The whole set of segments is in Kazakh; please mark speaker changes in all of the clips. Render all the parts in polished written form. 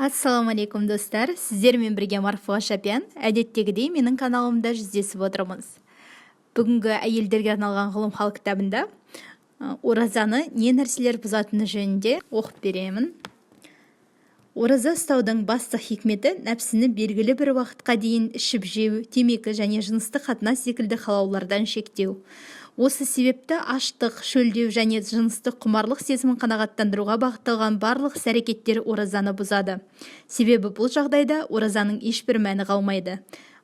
Speaker 1: Ассалаумағалейкум достар, сіздермен бірге Марфуға Шапян. Әдеттегідей менің каналымда жүздесіп отырмыз. Бүгінгі әйелдерге арналған ғылым хал кітабында оразаны не нәрселер бұзатыны жөнінде оқып беремін. Ораза ұстаудың басты хикметі нәпсіні белгілі бір уақытқа дейін ішіп жеу, темекі және жыныстық қатынас секілді қалаулардан шектеу. Осы себепті аштық, шөлдеу және жыныстық құмарлық сезімін қанағаттандыруға бағытталған барлық іс-әрекеттер оразаны бұзады. Себебі бұл жағдайда оразаның ешбір мәні қалмайды.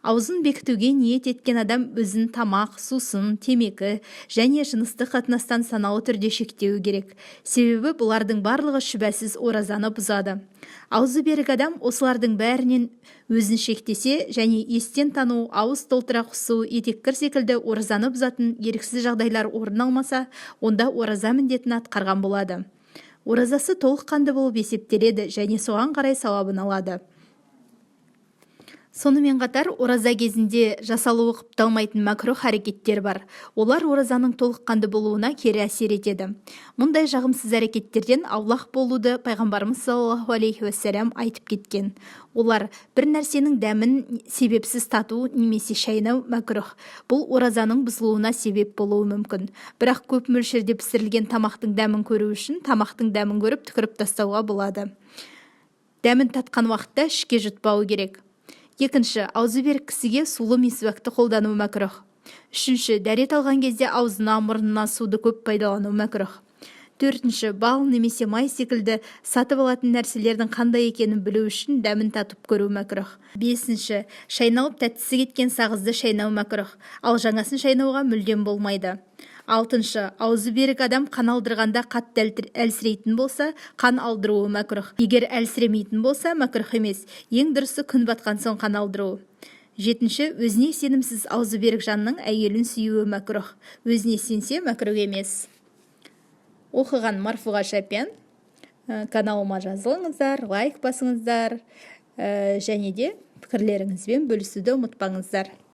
Speaker 1: Аузын бекітуге ниет еткен адам өзін тамақ, сусын, темекі және жыныстық қатынастан саналы түрде шектеуі керек. Себебі бұлардың барлығы шүбәсіз оразаны бұзады. Аузы берік адам осылардың бәрінен өзін шектесе және естен тану, ауыз толтыра құсу, етеккір секілді оразаны бұзатын еріксіз жағдайлар орын алмаса, онда ораза міндетін атқарған болады. Оразасы толыққанды болып есептеледі және соған қарай сауабын алады. Сонымен қатар, ораза кезінде жасалуы құпталмайтын мәкрух әрекеттер бар. Олар оразаның толыққанды болуына кері әсер етеді. Мұндай жағымсыз әрекеттерден аулақ болуды пайғамбарымыз саллаллаху алейхи уассалам айтып кеткен. Олар бір нәрсенің дәмін себепсіз тату немесе шайнау мәкрух. Бұл оразаның бұзылуына себеп болуы мүмкін. Бірақ көп мөлшерде пісірілген тамақтың дәмін көру үшін тамақтың дәмін көріп түкіріп тастауға болады. Дәмін татқан уақытта ішке жұтпауы керек. Екінші, аузы берік кісіге сулы мисуакты қолдану мәкрух. Үшінші, дәрет алған кезде аузына, мұрнына суды көп пайдалану мәкрух. Төртінші, бал немесе май секілді сатып алатын нәрселердің қандай екенін білу үшін дәмін татып көру мәкрух. Бесінші, шайналып тәттісі кеткен сағызды шайнау мәкрух, ал жаңасын шайнауға мүлдем болмайды. Алтыншы, аузы берік адам қан алдырғанда қатты әлсірейтін болса, қан алдыруы мәкрух. Егер әлсіремейтін болса, мәкрух емес. Ең дұрысы күн батқан соң қан алдыруы. Жетінші, өзіне сенімсіз аузы берік жанның әйелін сүюі мәкрух. Өзіне сенсе мәкрух емес. Оқыған Марфуға Шапян. Каналыма жазылыңыздар, лайк басыңыздар және де пікірлеріңізбен бөлісуді ұмытпаңыздар.